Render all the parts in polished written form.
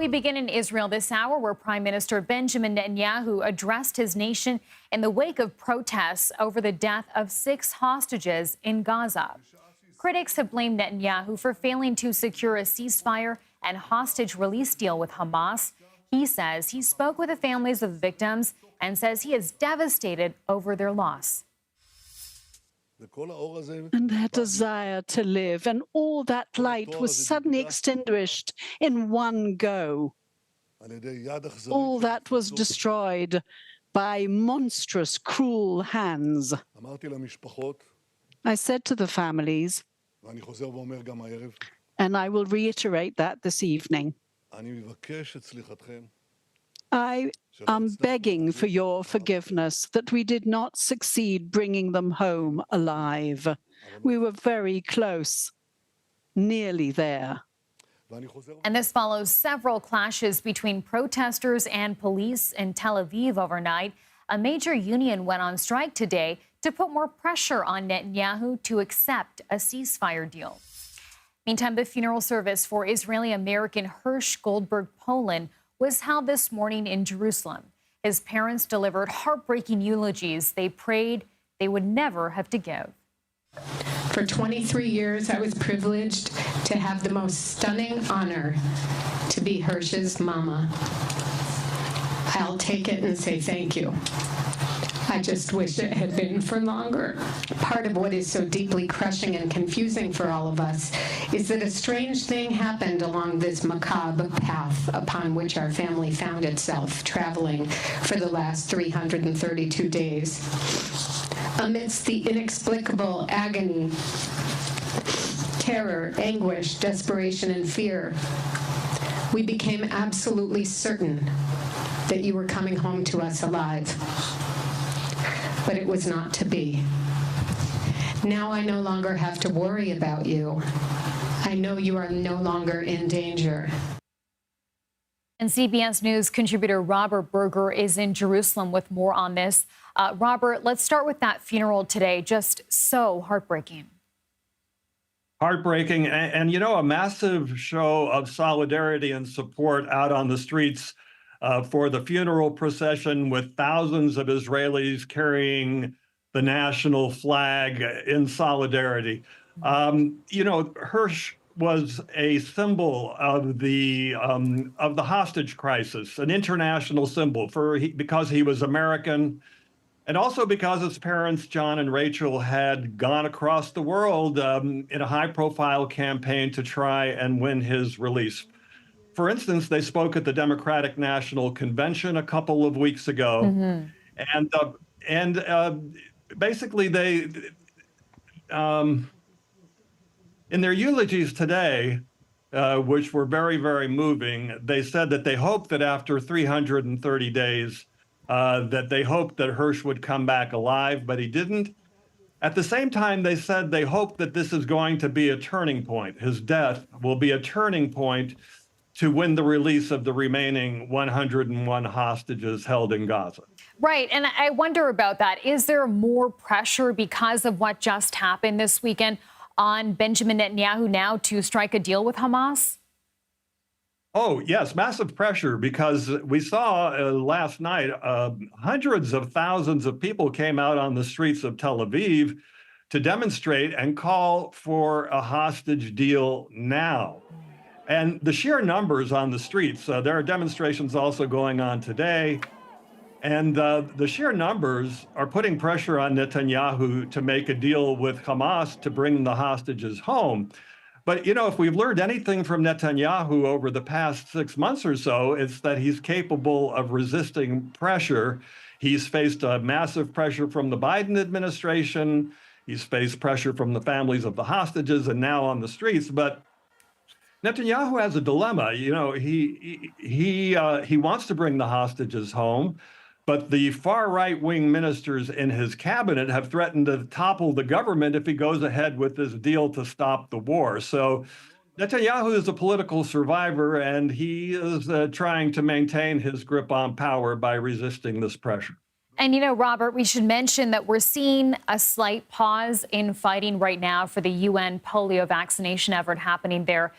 We begin in Israel this hour, where Prime Minister Benjamin Netanyahu addressed his nation in the wake of protests over the death of 6 hostages in Gaza. Critics have blamed Netanyahu for failing to secure a ceasefire and hostage release deal with Hamas. He says he spoke with the families of the victims and says he is devastated over their loss. And their desire to live, and all that light was suddenly extinguished in one go. All that was destroyed by monstrous, cruel hands. I said to the families, and I will reiterate that this evening, I am begging for your forgiveness that we did not succeed bringing them home alive. We were very close, nearly there. And this follows several clashes between protesters and police in Tel Aviv overnight. A major union went on strike today to put more pressure on Netanyahu to accept a ceasefire deal. Meantime, the funeral service for Israeli-American Hersh Goldberg-Polin was held this morning in Jerusalem. His parents delivered heartbreaking eulogies they prayed they would never have to give. For 23 years, I was privileged to have the most stunning honor to be Hersh's mama. I'll take it and say thank you. I just wish it had been for longer. Part of what is so deeply crushing and confusing for all of us is that a strange thing happened along this macabre path upon which our family found itself traveling for the last 332 days. Amidst the inexplicable agony, terror, anguish, desperation, and fear, we became absolutely certain that you were coming home to us alive. But it was not to be. Now I no longer have to worry about you. I know you are no longer in danger. And CBS News contributor Robert Berger is in Jerusalem with more on this. Robert, let's start with that funeral today. Just so heartbreaking. Heartbreaking. And you know, a massive show of solidarity and support out on the streets for the funeral procession, with thousands of Israelis carrying the national flag in solidarity. You know, Hersh was a symbol of the hostage crisis, an international symbol because he was American, and also because his parents, John and Rachel, had gone across the world in a high-profile campaign to try and win his release. For instance, they spoke at the Democratic National Convention a couple of weeks ago, and basically they, in their eulogies today, which were very, very moving, they said that they hoped that after 330 days, that they hoped that Hersh would come back alive, but he didn't. At the same time, they said they hope that this is going to be a turning point. His death will be a turning point to win the release of the remaining 101 hostages held in Gaza. Right, and I wonder about that. Is there more pressure because of what just happened this weekend on Benjamin Netanyahu now to strike a deal with Hamas? Oh, yes, massive pressure, because we saw last night hundreds of thousands of people came out on the streets of Tel Aviv to demonstrate and call for a hostage deal now. And the sheer numbers on the streets, there are demonstrations also going on today, and the sheer numbers are putting pressure on Netanyahu to make a deal with Hamas to bring the hostages home. But, you know, if we've learned anything from Netanyahu over the past 6 months or so, it's that he's capable of resisting pressure. He's faced massive pressure from the Biden administration. He's faced pressure from the families of the hostages and now on the streets. But Netanyahu has a dilemma. You know, he wants to bring the hostages home, but the far right-wing ministers in his cabinet have threatened to topple the government if he goes ahead with this deal to stop the war. So Netanyahu is a political survivor, and he is trying to maintain his grip on power by resisting this pressure. And, you know, Robert, we should mention that we're seeing a slight pause in fighting right now for the UN polio vaccination effort happening there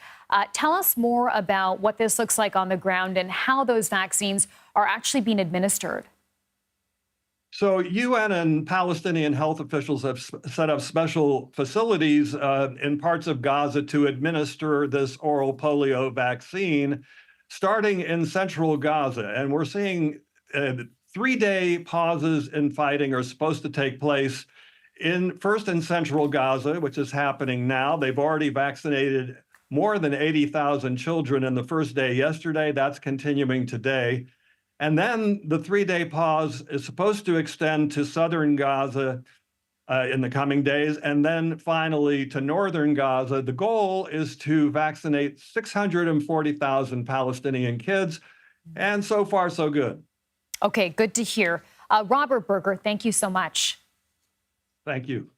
Tell us more about what this looks like on the ground and how those vaccines are actually being administered. So UN and Palestinian health officials have set up special facilities in parts of Gaza to administer this oral polio vaccine, starting in central Gaza. And we're seeing 3-day pauses in fighting are supposed to take place first in central Gaza, which is happening now. They've already vaccinated more than 80,000 children in the first day yesterday. That's continuing today. And then the 3-day pause is supposed to extend to southern Gaza in the coming days, and then finally to northern Gaza. The goal is to vaccinate 640,000 Palestinian kids, and so far, so good. Okay, good to hear. Robert Berger, thank you so much. Thank you.